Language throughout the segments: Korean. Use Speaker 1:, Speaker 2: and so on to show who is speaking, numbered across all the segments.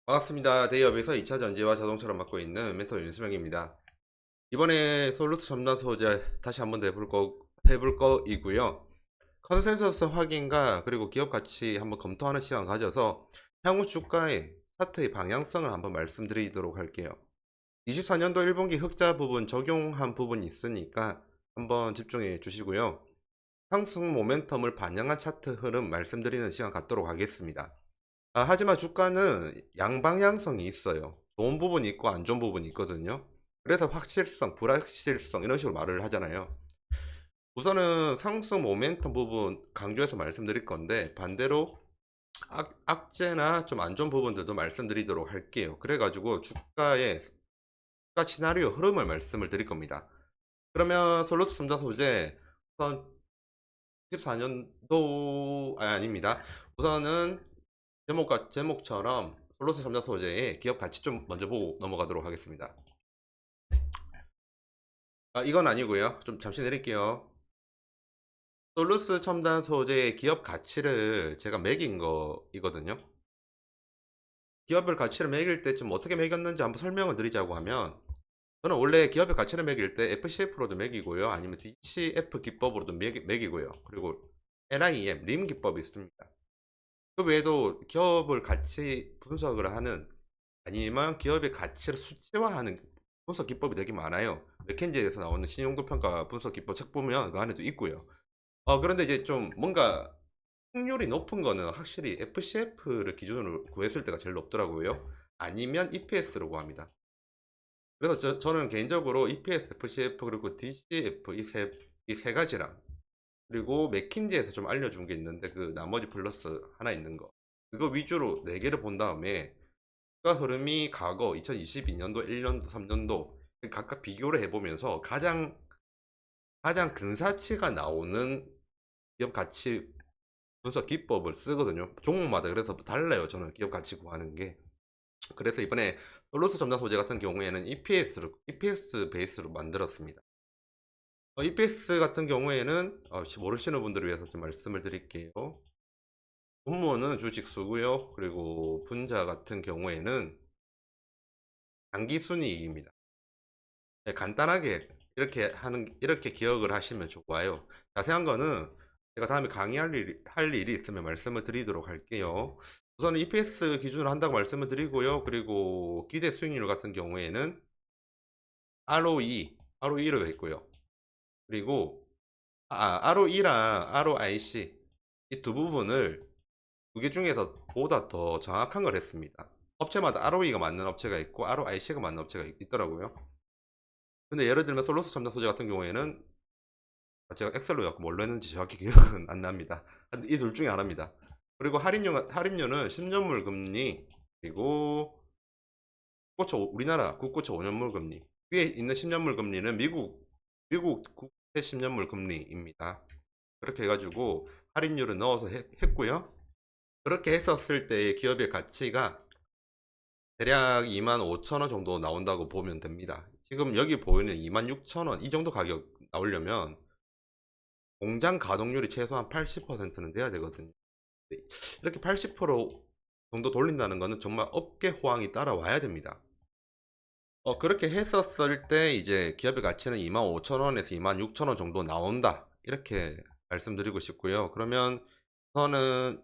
Speaker 1: 반갑습니다. 대기업에서 2차 전지와 자동차를 맡고 있는 멘토 윤수명입니다. 이번에 솔루트 첨단 소재 다시 한번 해볼 거이고요. 컨센서스 확인과 그리고 기업 가치 한번 검토하는 시간 가져서 향후 주가의 차트의 방향성을 한번 말씀드리도록 할게요. 24년도 1분기 흑자 부분 적용한 부분이 있으니까 한번 집중해 주시고요. 상승 모멘텀을 반영한 차트 흐름 말씀드리는 시간 갖도록 하겠습니다. 하지만 주가는 양방향성이 있어요. 좋은 부분이 있고 안 좋은 부분이 있거든요. 그래서 확실성, 불확실성 이런 식으로 말을 하잖아요. 우선은 상승 모멘텀 부분 강조해서 말씀드릴 건데 반대로 악재나 좀 안 좋은 부분들도 말씀드리도록 할게요. 그래가지고 주가 시나리오 흐름을 말씀을 드릴 겁니다. 그러면 솔루트 첨단 소재 우선 14년도 아닙니다. 우선은 제목처럼 솔루스 첨단 소재의 기업 가치 좀 먼저 보고 넘어가도록 하겠습니다. 이건 아니고요. 좀 잠시 내릴게요. 솔루스 첨단 소재의 기업 가치를 제가 매긴 거이거든요. 기업별 가치를 매길 때 좀 어떻게 매겼는지 한번 설명을 드리자고 하면 저는 원래 기업의 가치를 매길 때 FCF로도 매기고요. 아니면 DCF 기법으로도 매기고요. 그리고 NIM, 림 기법이 있습니다. 그 외에도 기업을 가치 분석을 하는 아니면 기업의 가치를 수치화하는 분석 기법이 되게 많아요. 맥켄지에서 나오는 신용도 평가 분석 기법 책 보면 그 안에도 있고요. 그런데 이제 좀 뭔가 확률이 높은 거는 확실히 FCF를 기준으로 구했을 때가 제일 높더라고요. 아니면 EPS로 구합니다. 그래서 저는 개인적으로 EPS, FCF 그리고 DCF 이 세 가지랑 그리고 맥킨지에서 좀 알려준 게 있는데 그 나머지 플러스 하나 있는 거 그거 위주로 네 개를 본 다음에 주가 흐름이 과거 2022년도, 1년도, 3년도 각각 비교를 해보면서 가장 근사치가 나오는 기업 가치 분석 기법을 쓰거든요. 종목마다 그래서 달라요. 저는 기업 가치 구하는 게. 그래서 이번에 솔루스 첨단 소재 같은 경우에는 EPS 베이스로 만들었습니다. EPS 같은 경우에는 혹시 모르시는 분들을 위해서 좀 말씀을 드릴게요. 분모는 주식수고요. 그리고 분자 같은 경우에는 당기순이익입니다. 네, 간단하게 이렇게 기억을 하시면 좋아요. 자세한 거는 제가 다음에 할 일이 있으면 말씀을 드리도록 할게요. 우선 EPS 기준으로 한다고 말씀을 드리고요. 그리고 기대 수익률 같은 경우에는 ROE로 했고요. 그리고 ROE랑 ROIC 이 두 부분을 두 개 중에서 보다 더 정확한 걸 했습니다. 업체마다 ROE가 맞는 업체가 있고 ROIC가 맞는 업체가 있더라고요. 근데 예를 들면 솔루스 첨단 소재 같은 경우에는 제가 엑셀로 갖고 뭘로 했는지 정확히 기억은 안 납니다. 이 둘 중에 하나입니다. 그리고 할인료는 10년물 금리 그리고 우리나라 국고채 5년물 금리 위에 있는 10년물 금리는 미국 국채 10년물 금리입니다. 그렇게 해가지고 할인율을 넣어서 했고요. 그렇게 했었을 때의 기업의 가치가 대략 25,000원 정도 나온다고 보면 됩니다. 지금 여기 보이는 26,000원 이 정도 가격 나오려면 공장 가동률이 최소한 80%는 돼야 되거든요. 이렇게 80% 정도 돌린다는 것은 정말 업계 호황이 따라와야 됩니다. 그렇게 했었을 때 이제 기업의 가치는 25,000원에서 26,000원 정도 나온다. 이렇게 말씀드리고 싶고요. 그러면 저는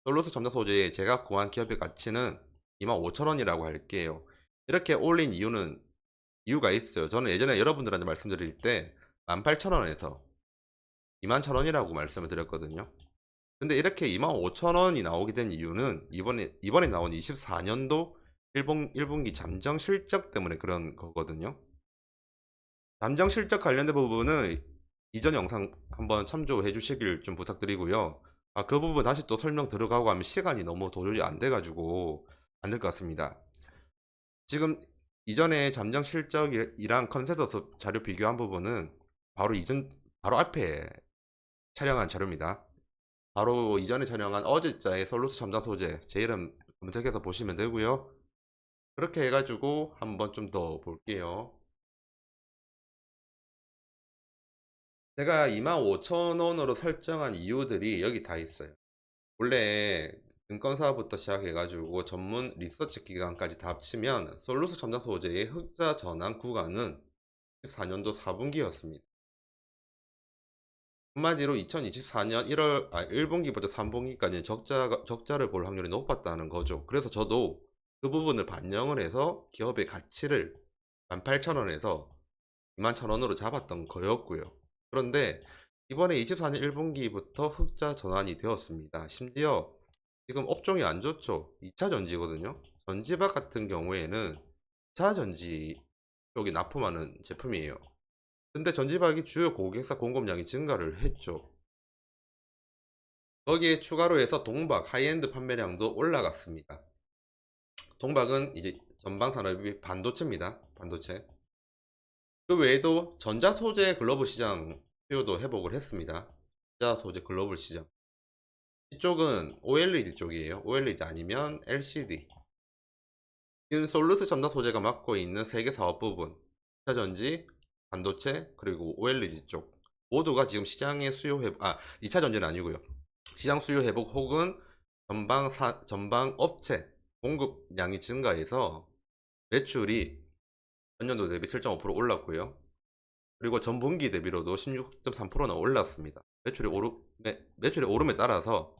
Speaker 1: 솔루스 첨단 소재에 제가 구한 기업의 가치는 25,000원이라고 할게요. 이렇게 올린 이유가 있어요. 저는 예전에 여러분들한테 말씀드릴 때 18,000원에서 21,000원이라고 말씀을 드렸거든요. 근데 이렇게 25,000원이 나오게 된 이유는 이번에 나온 24년도 1분기 잠정 실적 때문에 그런 거거든요. 잠정 실적 관련된 부분은 이전 영상 한번 참조해 주시길 좀 부탁드리고요. 그 부분 다시 또 설명 들어가고 하면 시간이 너무 도저히 안 돼가지고 안 될 것 같습니다. 지금 이전에 잠정 실적이랑 컨센서스 자료 비교한 부분은 바로 앞에 촬영한 자료입니다. 바로 이전에 촬영한 어제자의 솔루스 첨단 소재 제 이름 검색해서 보시면 되고요. 그렇게 해가지고 한번 좀 더 볼게요. 제가 25,000원으로 설정한 이유들이 여기 다 있어요. 원래 증권사부터 시작해가지고 전문 리서치 기관까지 다 합치면 솔루스 첨단 소재의 흑자 전환 구간은 2024년도 4분기였습니다. 한마디로 2024년 1분기부터 3분기까지는 적자를 볼 확률이 높았다는 거죠. 그래서 저도 그 부분을 반영을 해서 기업의 가치를 18,000원에서 21,000원으로 잡았던 거였고요. 그런데 이번에 24년 1분기부터 흑자 전환이 되었습니다. 심지어 지금 업종이 안 좋죠. 2차 전지거든요. 전지박 같은 경우에는 2차 전지 쪽이 납품하는 제품이에요. 근데 전지박이 주요 고객사 공급량이 증가를 했죠. 거기에 추가로 해서 동박 하이엔드 판매량도 올라갔습니다. 동박은 이제 전방 산업이 반도체입니다. 반도체. 그 외에도 전자소재 글로벌 시장 수요도 회복을 했습니다. 전자소재 글로벌 시장. 이쪽은 OLED 쪽이에요. OLED 아니면 LCD. 이는 솔루스 첨단 소재가 맡고 있는 세계 사업 부분, 2차 전지, 반도체, 그리고 OLED 쪽 모두가 지금 시장의 수요 회복, 2차 전지는 아니고요. 시장 수요 회복 혹은 전방 업체 공급량이 증가해서 매출이 전년도 대비 7.5% 올랐고요. 그리고 전분기 대비로도 16.3%나 올랐습니다. 매출이 오름에 따라서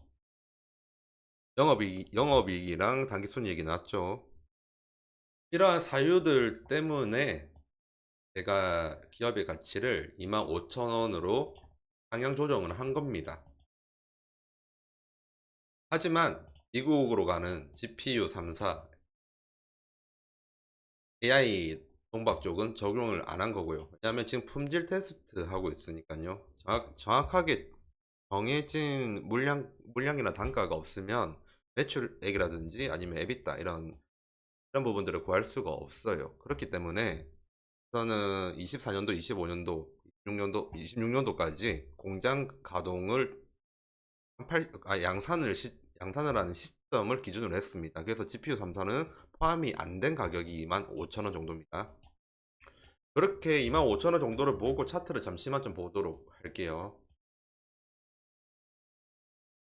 Speaker 1: 영업이익이랑 당기순이익이 났죠. 이러한 사유들 때문에 제가 기업의 가치를 25,000원으로 상향 조정을 한 겁니다. 하지만 미국으로 가는 GPU 3사 AI 동박 쪽은 적용을 안 한 거고요. 왜냐하면 지금 품질 테스트 하고 있으니까요. 정확하게 정해진 물량이나 단가가 없으면 매출액이라든지 아니면 EBITDA 이런 부분들을 구할 수가 없어요. 그렇기 때문에 저는 24년도, 25년도, 26년도까지 공장 가동을 양산을 하는 시점을 기준으로 했습니다. 그래서 GPU 3사는 포함이 안 된 가격이 25,000원 정도입니다. 그렇게 25,000원 정도를 보고 차트를 잠시만 좀 보도록 할게요.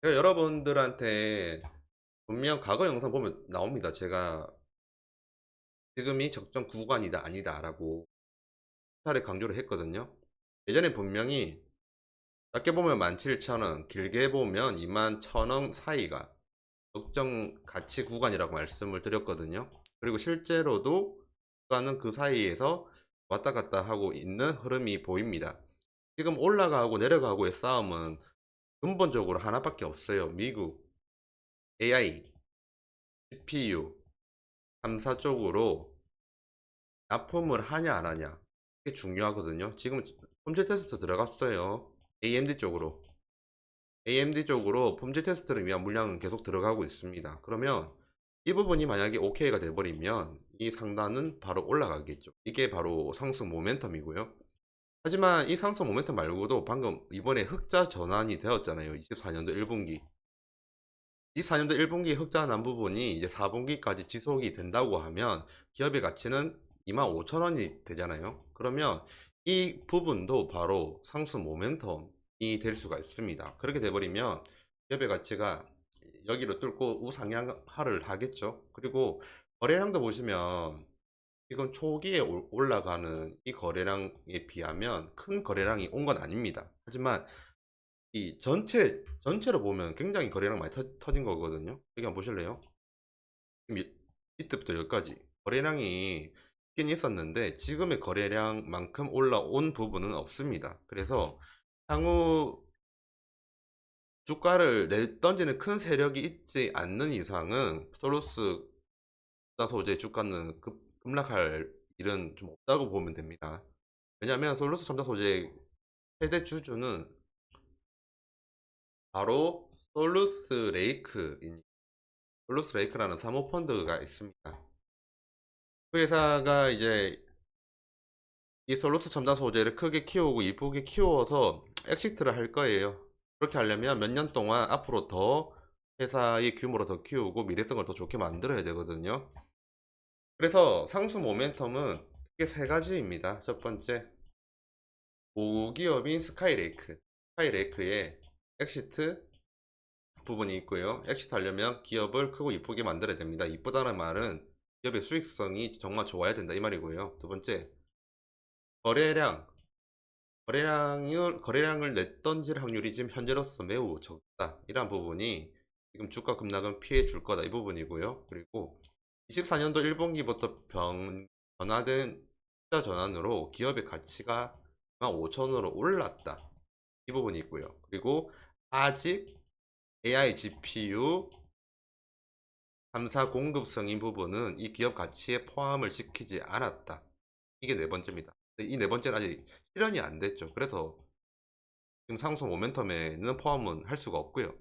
Speaker 1: 제가 여러분들한테 분명 과거 영상 보면 나옵니다. 제가 지금이 적정 구간이다 아니다 라고 차례 강조를 했거든요. 예전에 분명히 짧게 보면 17,000원, 길게 보면 21,000원 사이가 적정 가치 구간이라고 말씀을 드렸거든요. 그리고 실제로도 구간은 그 사이에서 왔다 갔다 하고 있는 흐름이 보입니다. 지금 올라가고 내려가고의 싸움은 근본적으로 하나밖에 없어요. 미국 AI, GPU, 3사 쪽으로 납품을 하냐 안 하냐 이게 중요하거든요. 지금 품질 테스트 들어갔어요. AMD 쪽으로 품질 테스트를 위한 물량은 계속 들어가고 있습니다. 그러면 이 부분이 만약에 OK가 돼버리면 이 상단은 바로 올라가겠죠. 이게 바로 상승 모멘텀이고요. 하지만 이 상승 모멘텀 말고도 방금 이번에 흑자 전환이 되었잖아요. 24년도 1분기. 24년도 1분기 흑자 난 부분이 이제 4분기까지 지속이 된다고 하면 기업의 가치는 25,000원이 되잖아요. 그러면 이 부분도 바로 상승 모멘텀이 될 수가 있습니다. 그렇게 돼버리면 기업의 가치가 여기를 뚫고 우상향하를 하겠죠. 그리고 거래량도 보시면 지금 초기에 올라가는 이 거래량에 비하면 큰 거래량이 온 건 아닙니다. 하지만 이 전체로 보면 굉장히 거래량 많이 터진 거거든요. 여기 한번 보실래요? 지금 이때부터 여기까지 거래량이 있긴 있었는데 지금의 거래량만큼 올라온 부분은 없습니다. 그래서 향후 주가를 내던지는 큰 세력이 있지 않는 이상은 솔루스 소재 주가는 급락할 일은 좀 없다고 보면 됩니다. 왜냐하면 솔루스 첨단 소재 최대 주주는 바로 솔루스 레이크라는 사모펀드가 있습니다. 그 회사가 이제 이 솔루스 첨단 소재를 크게 키우고 이쁘게 키워서 엑시트를 할 거예요. 그렇게 하려면 몇 년 동안 앞으로 더 회사의 규모를 더 키우고 미래성을 더 좋게 만들어야 되거든요. 그래서 상승 모멘텀은 크게 세 가지입니다. 첫 번째, 모기업인 스카이레이크의 엑시트, 부분이 있고요. 엑시트 하려면 기업을 크고 이쁘게 만들어야 됩니다. 이쁘다는 말은 기업의 수익성이 정말 좋아야 된다 이 말이고요. 두 번째, 거래량. 거래량을 냈던질 확률이 지금 현재로서 매우 적다. 이러한 부분이 지금 주가 급락은 피해 줄 거다. 이 부분이고요. 그리고 24년도 1분기부터 변화된 투자 전환으로 기업의 가치가 15,000으로 올랐다. 이 부분이 있고요. 그리고 아직 AI GPU 3사 공급성인 부분은 이 기업 가치에 포함을 시키지 않았다. 이게 네 번째입니다. 이 네 번째는 아직 실현이 안 됐죠. 그래서 지금 상승 모멘텀에는 포함은 할 수가 없고요.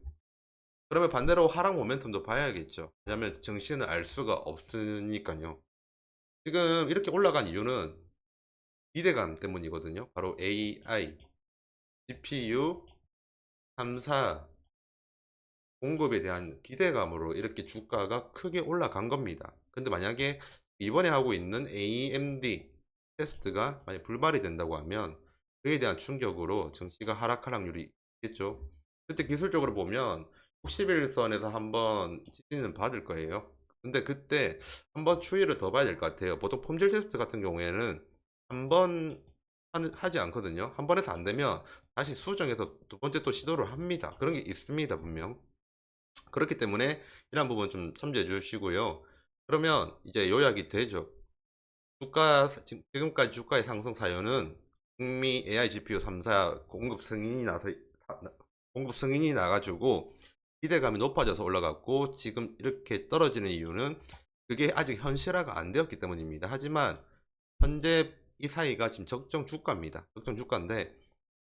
Speaker 1: 그러면 반대로 하락 모멘텀도 봐야겠죠. 왜냐하면 정신을 알 수가 없으니까요. 지금 이렇게 올라간 이유는 기대감 때문이거든요. 바로 AI, GPU, 3사 공급에 대한 기대감으로 이렇게 주가가 크게 올라간 겁니다. 근데 만약에 이번에 하고 있는 AMD 테스트가 만약 불발이 된다고 하면 그에 대한 충격으로 증시가 하락할 확률이 있겠죠. 그때 기술적으로 보면 61선에서 한번 지지는 받을 거예요. 근데 그때 한번 추이를 더 봐야 될 것 같아요. 보통 폼질 테스트 같은 경우에는 한번 하지 않거든요. 한 번 해서 안 되면 다시 수정해서 두 번째 또 시도를 합니다. 그런 게 있습니다, 분명. 그렇기 때문에 이런 부분 좀 참조해 주시고요. 그러면 이제 요약이 되죠. 지금까지 주가의 상승 사유는 북미 AI GPU 3사 공급 승인이 나가지고 기대감이 높아져서 올라갔고, 지금 이렇게 떨어지는 이유는 그게 아직 현실화가 안 되었기 때문입니다. 하지만 현재 이 사이가 지금 적정 주가입니다. 적정 주가인데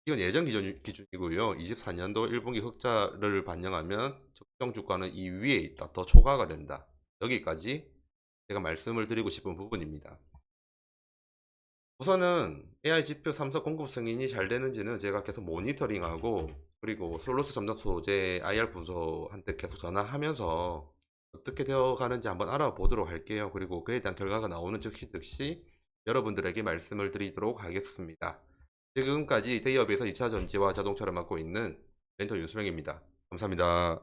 Speaker 1: 이건 예전 기준이고요. 24년도 1분기 흑자를 반영하면 적정 주가는 이 위에 있다. 더 초과가 된다. 여기까지 제가 말씀을 드리고 싶은 부분입니다. 우선은 AI 지표 3사 공급 승인이 잘 되는지는 제가 계속 모니터링하고, 그리고 솔루스 점검 소재 IR 부서한테 계속 전화하면서 어떻게 되어 가는지 한번 알아보도록 할게요. 그리고 그에 대한 결과가 나오는 즉시 여러분들에게 말씀을 드리도록 하겠습니다. 지금까지 대기업에서 2차 전지와 자동차를 맡고 있는 멘토 윤수명입니다. 감사합니다.